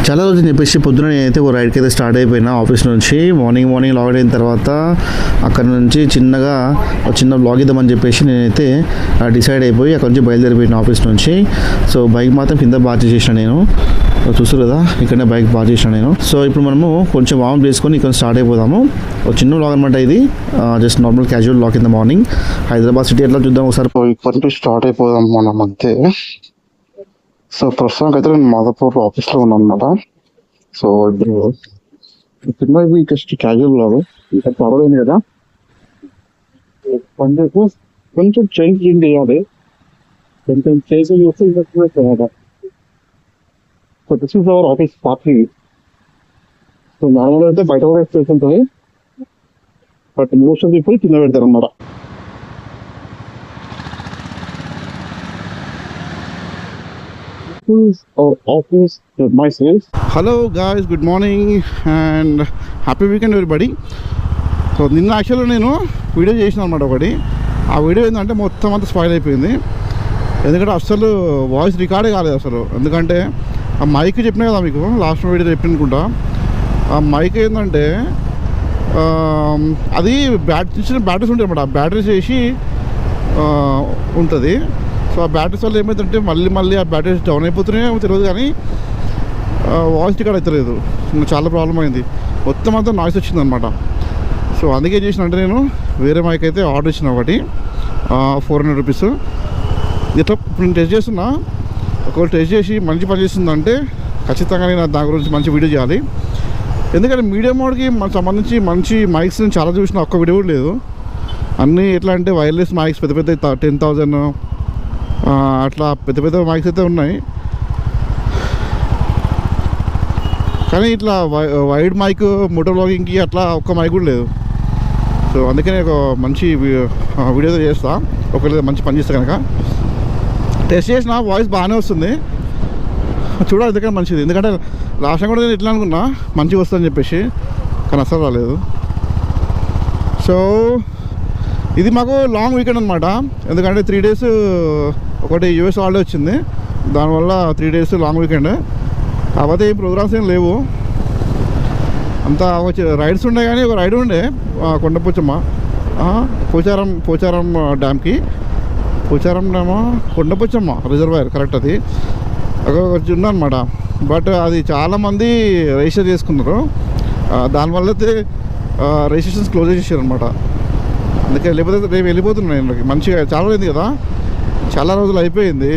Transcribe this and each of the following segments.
చాలా రోజులు చెప్పేసి పొద్దున నేనైతే ఒక రైడ్కి అయితే స్టార్ట్ అయిపోయినా ఆఫీస్ నుంచి. మార్నింగ్ లాగ్ అయిన తర్వాత అక్కడ నుంచి చిన్నగా చిన్న బ్లాగ్ ఇద్దామని చెప్పేసి నేనైతే డిసైడ్ అయిపోయి అక్కడ నుంచి బయలుదేరిపోయిన ఆఫీస్ నుంచి. సో బైక్ మాత్రం కింద బాగా చేసేసిన నేను, చూస్తారు కదా ఇక్కడనే బైక్ బాగా చేసిన నేను. సో ఇప్పుడు మనము కొంచెం వార్మ్ చేసుకొని ఇక్కడ స్టార్ట్ అయిపోదాము. ఒక చిన్న బ్లాగ్ అనమాట ఇది, just normal casual blog in the morning. Hyderabad city ఎట్లా చూద్దాం ఒకసారి. ఇక్కడ నుంచి స్టార్ట్ అయిపోదాం మనం అంతే. సో ప్రస్తుతానికి అయితే నేను మాదాపూర్ ఆఫీస్లో ఉన్నాను అనమాట. సో ఇప్పుడు జస్ట్ క్యాజువల్ బ్లాగ్, ఇంకా పర్వాలేదు కదా. కొంచెం చేంజ్ చేయాలి, కొంచెం చేంజ్ చేస్తే ఇంకా చేయాలి. So this is our office parking. So నార్మల్గా అయితే బయట కూడా స్పేస్ ఉంటుంది, బట్ మోస్ట్ ఆఫ్ పీపుల్ కింద పెడతారు అన్నమాట. Hello guys, good morning and happy weekend everybody. So నిన్న యాక్చువల్గా నేను వీడియో చేసిన అనమాట ఒకటి. ఆ వీడియో ఏంటంటే మొత్తం అంతా స్పాయిల్ అయిపోయింది, ఎందుకంటే అసలు వాయిస్ రికార్డే కాలేదు అసలు. ఎందుకంటే ఆ మైక్ చెప్పినా కదా మీకు, లాస్ట్ వీడియో చెప్పిననుకుంటా. ఆ మైక్ ఏంటంటే అది చిన్న బ్యాటరీస్ ఉంటాయి అన్నమాట. ఆ బ్యాటరీస్ వేసి ఉంటుంది. సో ఆ బ్యాటరీస్ వల్ల ఏమైందంటే మళ్ళీ ఆ బ్యాటరీస్ డౌన్ అయిపోతున్నాయో తెలియదు, కానీ వాయిస్ రికార్డ్ అవుతలేదు. ఇంకా చాలా ప్రాబ్లం అయింది, మొత్తం అంతా నాయిస్ వచ్చిందనమాట. సో అందుకే ఏం చేసిన అంటే నేను వేరే మైక్ అయితే ఆర్డర్ ఇచ్చిన ఒకటి, 400 రూపీస్. ఇట్లా ఇప్పుడు నేను టెస్ట్ చేస్తున్నా. ఒకవేళ టెస్ట్ చేసి మంచి పని చేస్తుందంటే ఖచ్చితంగా నేను దాని గురించి మంచి వీడియో చేయాలి. ఎందుకంటే మీడియా మోడ్కి సంబంధించి మంచి మైక్స్ నేను చాలా చూసిన, ఒక్క వీడియో కూడా లేదు. అన్నీ ఎట్లా అంటే వైర్లెస్ మైక్స్ పెద్ద 10,000 అట్లా పెద్ద మైక్స్ అయితే ఉన్నాయి, కానీ ఇట్లా వైడ్ మైక్ మోటో బ్లాగింగ్కి అట్లా ఒక్క మైక్ కూడా లేదు. సో అందుకనే ఒక మంచి వీడియో చేస్తా, ఒకవేళ మంచి పని చేస్తే కనుక. టెస్ట్ చేసిన వాయిస్ బాగానే వస్తుంది, చూడాలి ఎందుకంటే మంచిది. ఎందుకంటే లాస్ట్ టైం కూడా నేను ఎట్లా అనుకున్నా మంచిగా వస్తుందని చెప్పేసి, కానీ అసలు రాలేదు. సో ఇది మాకు లాంగ్ వీకెండ్ అనమాట. ఎందుకంటే 3 days ఒకటి యూఎస్ హాలిడే వచ్చింది, దానివల్ల 3 days లాంగ్ వీకెండ్. కాకపోతే ఏం ప్రోగ్రామ్స్ ఏం లేవు, అంతా రైడ్స్ ఉండే. కానీ ఒక రైడ్ ఉండే కొండపోచమ్మ, పోచారం డ్యామ్కి, పోచారం డ్యామా కొండపోచమ్మ రిజర్వాయర్ కరెక్ట్, అది ఒకటి ఉందన్నమాట. బట్ అది చాలామంది రిజిస్టర్ చేసుకున్నారు, దానివల్ల అయితే రిజిస్ట్రేషన్స్ క్లోజ్ చేసారు అనమాట. అందుకే లేకపోతే రేపు వెళ్ళిపోతున్నాను నేను. మంచిగా చాలా అయింది కదా, చాలా రోజులు అయిపోయింది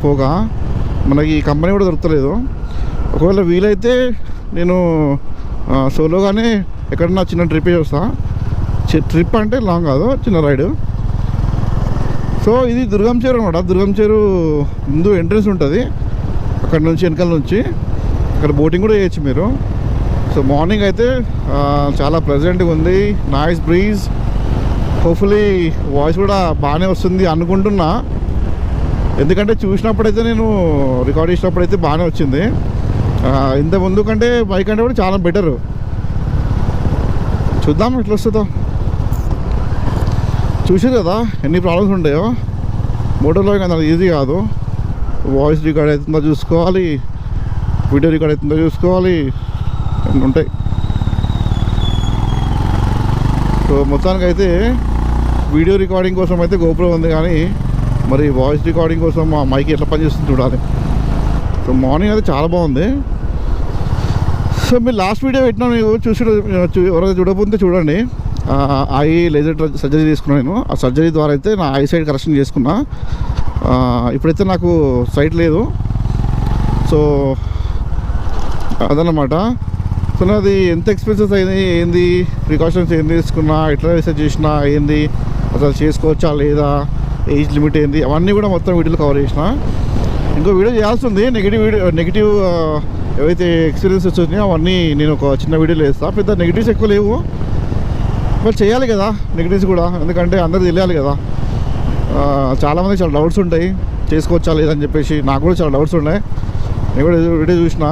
పోగా, మనకి ఈ కంపెనీ కూడా దొరకలేదు. ఒకవేళ వీలైతే నేను సోలోగానే ఎక్కడన్నా చిన్న ట్రిప్ చేస్తా. ట్రిప్ అంటే లాంగ్ కాదు, చిన్న రైడ్. సో ఇది దుర్గం చెరు అనమాట. దుర్గం చెరు ముందు ఎంట్రన్స్ ఉంటుంది, అక్కడ నుంచి వెనకాల నుంచి అక్కడ బోటింగ్ కూడా చేయొచ్చు మీరు. సో మార్నింగ్ అయితే చాలా ప్లెజెంట్గా ఉంది, నైస్ బ్రీజ్. హోప్ఫుల్లీ వాయిస్ కూడా బాగానే వస్తుంది అనుకుంటున్నా, ఎందుకంటే చూసినప్పుడైతే నేను రికార్డ్ చేసినప్పుడైతే బాగానే వచ్చింది. ఇంత ముందు కంటే బైక్ అంటే కూడా చాలా బెటరు. చూద్దాం ఎట్లా వస్తుందో. చూసారు కదా ఎన్ని ప్రాబ్లమ్స్ ఉంటాయో మోటోలో, కానీ అది ఈజీ కాదు. వాయిస్ రికార్డ్ అవుతుందో చూసుకోవాలి, వీడియో రికార్డ్ అవుతుందో చూసుకోవాలి, అన్నీ ఉంటాయి. సో మొత్తానికి అయితే వీడియో రికార్డింగ్ కోసం అయితే గోప్రో ఉంది, కానీ మరి వాయిస్ రికార్డింగ్ కోసం మా మైక్ ఎట్లా పనిచేస్తుంది చూడాలి. సో మార్నింగ్ అయితే చాలా బాగుంది. సో మీరు లాస్ట్ వీడియో పెట్టినా మీకు ఎవరైతే చూడకపోతే చూడండి. ఐ లేజర్ సర్జరీ తీసుకున్నాను నేను. ఆ సర్జరీ ద్వారా అయితే నా ఐ సైడ్ కరెక్షన్ చేసుకున్నా. ఇప్పుడైతే నాకు సైట్ లేదు. సో అదన్నమాట. సో అది ఎంత ఎక్స్పెన్సెస్ అయింది, ఏంది ప్రికాషన్స్ ఏం తీసుకున్నా, ఎట్లా రీసెర్చ్ చేసినా, ఏంది అసలు చేసుకోవచ్చా లేదా, ఏజ్ లిమిట్ ఏంది, అవన్నీ కూడా మొత్తం వీడియోలో కవర్ చేసిన. ఇంకో వీడియో చేయాల్సి ఉంది. నెగిటివ్ ఏవైతే ఎక్స్పీరియన్సెస్ వచ్చినాయో అవన్నీ నేను ఒక చిన్న వీడియోలో వేస్తాను. పెద్ద నెగిటివ్స్ ఎక్కువ లేవు, బట్ చేయాలి కదా నెగిటివ్స్ కూడా, ఎందుకంటే అందరికి తెలియాలి కదా. చాలామంది చాలా డౌట్స్ ఉంటాయి, చేసుకోవచ్చా లేదని చెప్పేసి. నాకు కూడా చాలా డౌట్స్ ఉన్నాయి, నేను కూడా వీడియో చూసిన.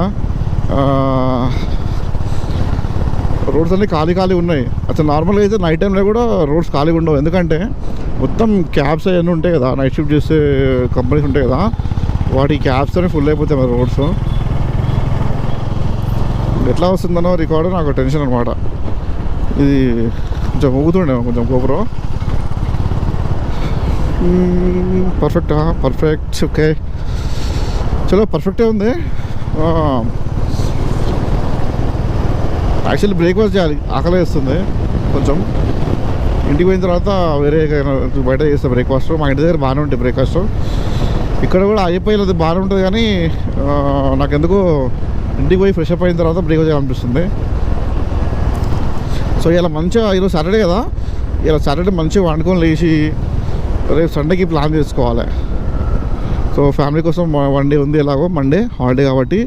రోడ్స్ అన్నీ ఖాళీ ఉన్నాయి. అసలు నార్మల్గా అయితే నైట్ టైంలో కూడా రోడ్స్ ఖాళీగా ఉండవు, ఎందుకంటే మొత్తం క్యాబ్స్ అవన్నీ ఉంటాయి కదా, నైట్ షిఫ్ట్ చేసే కంపెనీస్ ఉంటాయి కదా, వాటి క్యాబ్స్తోనే ఫుల్ అయిపోతాయి మరి రోడ్స్. ఎట్లా వస్తుందనో రికార్డు నాకు టెన్షన్ అనమాట. ఇది కొంచెం ఊగుతుండే కొంచెం గోపురం. పర్ఫెక్ట్ ఓకే, చలో పర్ఫెక్టే ఉంది. యాక్చువల్లీ బ్రేక్ఫాస్ట్ చేయాలి, ఆకలి వేస్తుంది కొంచెం. ఇంటికి పోయిన తర్వాత వేరే బయట చేస్తాం బ్రేక్ఫాస్ట్. మా ఇంటి దగ్గర బాగానే ఉంటుంది బ్రేక్ఫాస్ట్. ఇక్కడ కూడా అయిపోయేది బాగానే ఉంటుంది, కానీ నాకెందుకో ఇంటికి పోయి ఫ్రెష్ అప్ అయిన తర్వాత బ్రేక్ఫాస్ట్ చేయాలనిపిస్తుంది. సో ఇలా మంచిగా ఈరోజు సాటర్డే కదా, ఇలా సాటర్డే మంచిగా వండుకొని లేచి రేపు సండేకి ప్లాన్ చేసుకోవాలి. సో ఫ్యామిలీ కోసం 1 డే ఉంది, ఎలాగో మండే హాలిడే కాబట్టి.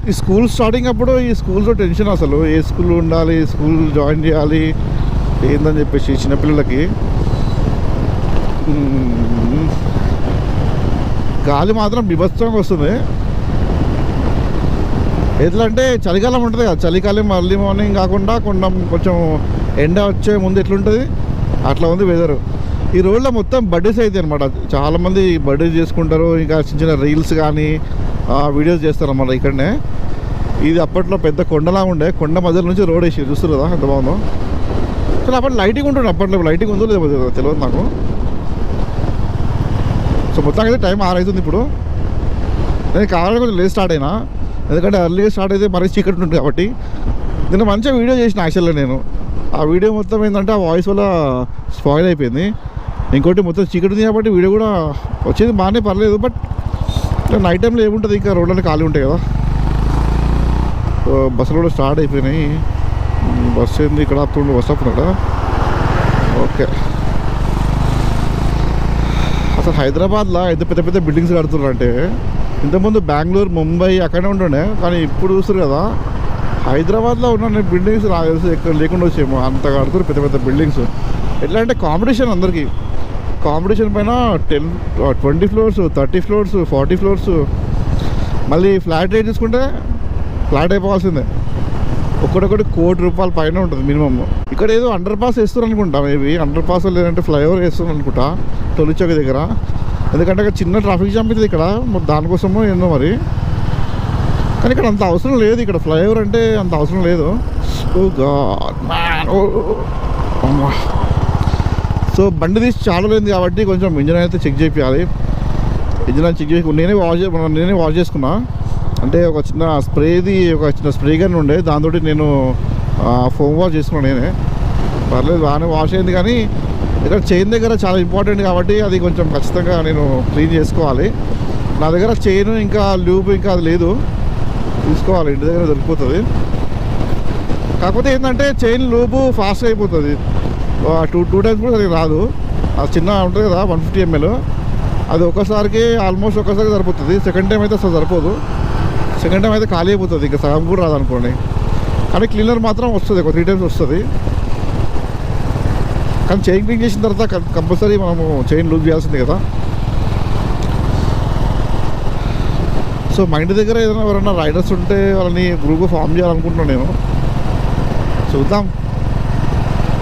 ఈ స్కూల్ స్టార్టింగ్ అప్పుడు ఈ స్కూల్తో టెన్షన్, అసలు ఏ స్కూల్ ఉండాలి, స్కూల్ జాయిన్ చేయాలి ఏందని చెప్పేసి చిన్నపిల్లలకి. గాలి మాత్రం బీభత్సంగా వస్తుంది. ఎట్లా అంటే చలికాలం ఉంటుంది కదా, చలికాలం ఎర్లీ మార్నింగ్ కాకుండా కొంచెం ఎండ వచ్చే ముందు ఎట్లుంటుంది అట్లా ఉంది వెదరు. ఈ రోజులో మొత్తం బర్త్డేస్ అవుతాయి అనమాట. చాలామంది బర్త్డేస్ చేసుకుంటారు, ఇంకా చిన్న చిన్న రీల్స్ కానీ వీడియోస్ చేస్తారు అన్నమాట ఇక్కడనే. ఇది అప్పట్లో పెద్ద కొండలా ఉండే, కొండ మధ్యలో నుంచి రోడ్ వేసి చూస్తారు కదా ఎంత బాగుందో. సో అప్పట్లో లైటింగ్ ఉంటుంది, అప్పట్లో లైటింగ్ ఉందో లేదో తెలియదు నాకు. సో మొత్తానికి అయితే టైం 6 అవుతుంది ఇప్పుడు. నేను కావాలని కొంచెం లేట్ స్టార్ట్ అయినా, ఎందుకంటే ఎర్లీగా స్టార్ట్ అయితే మరీ చీకటి ఉంటుంది కాబట్టి. నిన్న మంచిగా వీడియో చేసిన యాక్చువల్గా నేను. ఆ వీడియో మొత్తం ఏంటంటే ఆ వాయిస్ వల్ల స్పాయిల్ అయిపోయింది. ఇంకోటి మొత్తం చీకటి ఉంది కాబట్టి వీడియో కూడా వచ్చేది బాగానే పర్లేదు. బట్ నైట్ టైంలో ఏముంటుంది, ఇంకా రోడ్లన్నీ ఖాళీ ఉంటాయి కదా. సో బస్సులు కూడా స్టార్ట్ అయిపోయినాయి. బస్సు ఏంది ఇక్కడ ఆపుతుండే, బస్ ఆపుతున్నాడా? ఓకే. అసలు హైదరాబాద్లో ఎంత పెద్ద పెద్ద బిల్డింగ్స్ కడుతున్నారు అంటే, ఇంతకుముందు బెంగళూరు, ముంబై అక్కడే ఉంటుండే, కానీ ఇప్పుడు చూస్తారు కదా హైదరాబాద్లో ఉన్న బిల్డింగ్స్ నాకు తెలిసి ఎక్కడ లేకుండా వచ్చేమో అంత కడుతున్నారు పెద్ద పెద్ద బిల్డింగ్స్. ఎట్లా అంటే కాంపిటీషన్, అందరికీ కాంపిటీషన్ పైన 20 ఫ్లోర్స్, 30 ఫ్లోర్స్, 40 ఫ్లోర్స్. మళ్ళీ ఫ్లాట్ రేట్ చూసుకుంటే ఫ్లాట్ అయిపోవాల్సిందే. ఒక్కడొకటి ₹1,00,00,000 పైన ఉంటుంది మినిమమ్. ఇక్కడ ఏదో అండర్ పాస్ వేస్తున్నారు అనుకుంటా, మేబీ అండర్ పాస్ లేదంటే ఫ్లైఓవర్ వేస్తున్నారు అనుకుంటా తొలిచౌక దగ్గర. ఎందుకంటే అక్కడ చిన్న ట్రాఫిక్ జామ్ అవుతుంది ఇక్కడ, దానికోసమో ఏందో మరి. కానీ ఇక్కడ అంత అవసరం లేదు, ఇక్కడ ఫ్లైఓవర్ అంటే అంత అవసరం లేదు. ఓ గాడ్ మ్యాన్, ఓ. సో బండి తీసి చాలా లేదు కాబట్టి కొంచెం ఇంజన్ అయితే చెక్ చేయాలి. ఇంజన్ చెక్ చేసి నేనే వాష్ చేసుకున్నా. అంటే ఒక చిన్న స్ప్రే గన్ ఉండే, దాంతో నేను ఫోమ్ వాష్ చేసుకున్నాను నేనే. పర్లేదు బాగానే వాష్ అయింది. కానీ ఇక్కడ చైన్ దగ్గర చాలా ఇంపార్టెంట్ కాబట్టి అది కొంచెం ఖచ్చితంగా నేను క్లీన్ చేసుకోవాలి. నా దగ్గర చైన్ ఇంకా లూబ్ ఇంకా అది లేదు, తీసుకోవాలి, ఇంటి దగ్గర దొరికిపోతుంది. కాకపోతే ఏంటంటే చైన్ లూబు ఫాస్ట్గా అయిపోతుంది, టూ టైమ్స్ కూడా అది రాదు. అది చిన్న ఉంటుంది కదా 150 ml, అది ఒకసారికి ఆల్మోస్ట్ ఒకసారి సరిపోతుంది. సెకండ్ టైం అయితే అసలు సరిపోదు, సెకండ్ టైం అయితే ఖాళీ అయిపోతుంది, ఇంకా సగం కూడా రాదనుకోండి. కానీ క్లీనర్ మాత్రం వస్తుంది, ఒక 3 times వస్తుంది. కానీ చైన్ క్లీన్ చేసిన తర్వాత కంపల్సరీ మనము చైన్ లూజ్ చేయాల్సింది కదా. సో మా ఇంటి దగ్గర ఏదైనా ఎవరైనా రైడర్స్ ఉంటే వాళ్ళని గ్రూప్గా ఫామ్ చేయాలనుకుంటున్నాను నేను. చూద్దాం.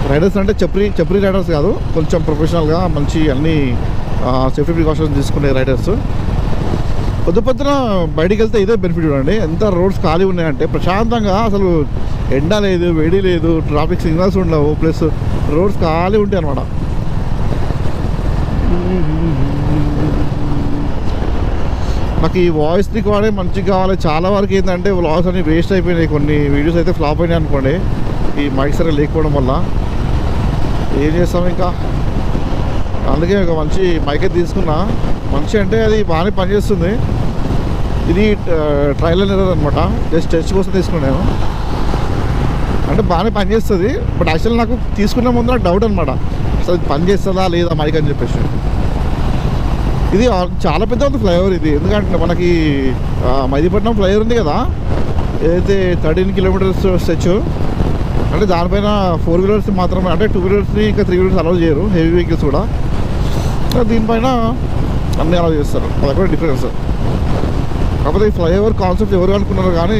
రైడర్స్ అంటే చెప్పరి రైడర్స్ కాదు, కొంచెం ప్రొఫెషనల్గా మంచి అన్ని సేఫ్టీ ప్రికాషన్స్ తీసుకునే రైడర్స్. పొద్దున బయటికి వెళ్తే ఇదే బెనిఫిట్ చూడండి, ఎంత రోడ్స్ ఖాళీ ఉన్నాయంటే ప్రశాంతంగా, అసలు ఎండ లేదు, వేడి లేదు, ట్రాఫిక్ సిగ్నల్స్ ఉండవు, ప్లస్ రోడ్స్ ఖాళీ ఉంటాయి అన్నమాట. నాకు ఈ వాయిస్ రికార్డే మంచిగా కావాలి. చాలా వరకు ఏంటంటే వ్లాగ్స్ అన్ని వేస్ట్ అయిపోయినాయి, కొన్ని వీడియోస్ అయితే ఫ్లాప్ అయినాయి అనుకోండి ఈ మైక్ సరిగ్గా లేకపోవడం వల్ల. ఏం చేస్తాం ఇంకా, అందుకే ఒక మంచి మైక్ అయితే తీసుకున్నా. మంచి అంటే అది బాగానే పనిచేస్తుంది. ఇది ట్రయల్ అండ్ ఎర్రర్ అనమాట, జస్ట్ టెస్ట్ కోసం తీసుకున్నాను. అంటే బాగానే పనిచేస్తుంది. బట్ యాక్చువల్లీ నాకు తీసుకునే ముందు నాకు డౌట్ అనమాట, అసలు ఇది పని చేస్తుందా లేదా మైక్ అని చెప్పేసి. ఇది చాలా పెద్ద ఉంది ఫ్లైఓవర్ ఇది. ఎందుకంటే మనకి మైదీపట్నం ఫ్లైఓవర్ ఉంది కదా, ఏదైతే 13 kilometers స్ట్రెచ్, అంటే దానిపైన 4 wheelers మాత్రమే, అంటే 2 wheelersని ఇంకా 3 wheelers అలౌ చేయరు, హెవీ వెహికల్స్ కూడా. దీనిపైన అన్నీ అలౌ చేస్తారు, అది కూడా డిఫరెన్స్. కాకపోతే ఈ ఫ్లైఓవర్ కాన్సెప్ట్ ఎవరు అనుకున్నారు, కానీ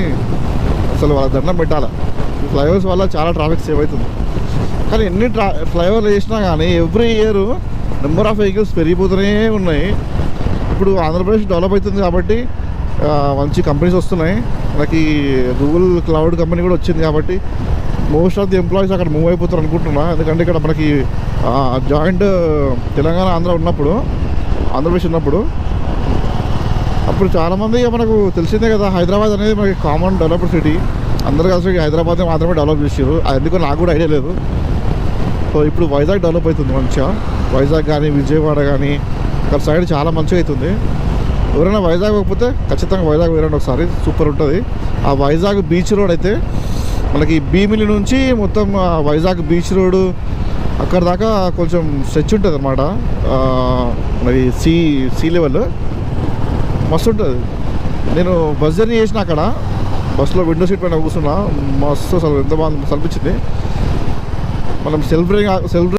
అసలు వాళ్ళ దండం పెట్టాలి. ఈ ఫ్లైఓవర్స్ వల్ల చాలా ట్రాఫిక్ సేవ్ అవుతుంది. కానీ ఎన్ని ఫ్లైఓవర్లు వేసినా కానీ every year number of vehicles పెరిగిపోతూనే ఉన్నాయి. ఇప్పుడు ఆంధ్రప్రదేశ్ డెవలప్ అవుతుంది కాబట్టి మంచి కంపెనీస్ వస్తున్నాయి. మనకి గూగుల్ క్లౌడ్ కంపెనీ కూడా వచ్చింది కాబట్టి మోస్ట్ ఆఫ్ ది ఎంప్లాయీస్ అక్కడ మూవ్ అయిపోతారు అనుకుంటున్నా. ఎందుకంటే ఇక్కడ మనకి జాయింట్ తెలంగాణ ఆంధ్రప్రదేశ్ ఉన్నప్పుడు అప్పుడు చాలామంది మనకు తెలిసిందే కదా, హైదరాబాద్ అనేది మనకి కామన్ డెవలప్డ్ సిటీ. అందరూ కలిసి హైదరాబాద్ మాత్రమే డెవలప్ చేసారు. అది ఎందుకో నాకు కూడా ఐడియా లేదు. సో ఇప్పుడు వైజాగ్ డెవలప్ అవుతుంది మంచిగా. వైజాగ్ కానీ విజయవాడ కానీ అక్కడ సైడ్ చాలా మంచిగా అవుతుంది. ఎవరైనా వైజాగ్ పోకపోతే ఖచ్చితంగా వైజాగ్ వేరండి ఒకసారి, సూపర్ ఉంటుంది. ఆ వైజాగ్ బీచ్ రోడ్ అయితే మనకి భీమిలి నుంచి మొత్తం వైజాగ్ బీచ్ రోడ్ అక్కడ దాకా కొంచెం స్ట్రెచ్ ఉంటుంది అన్నమాట. మరి సీ లెవెల్ మస్తు ఉంటుంది. నేను బస్ జర్నీ చేసిన అక్కడ, బస్సులో విండో సీట్ పైన కూర్చున్నా, మస్తు అసలు ఎంత బాగా అనిపించింది. మనం సెల్ఫ్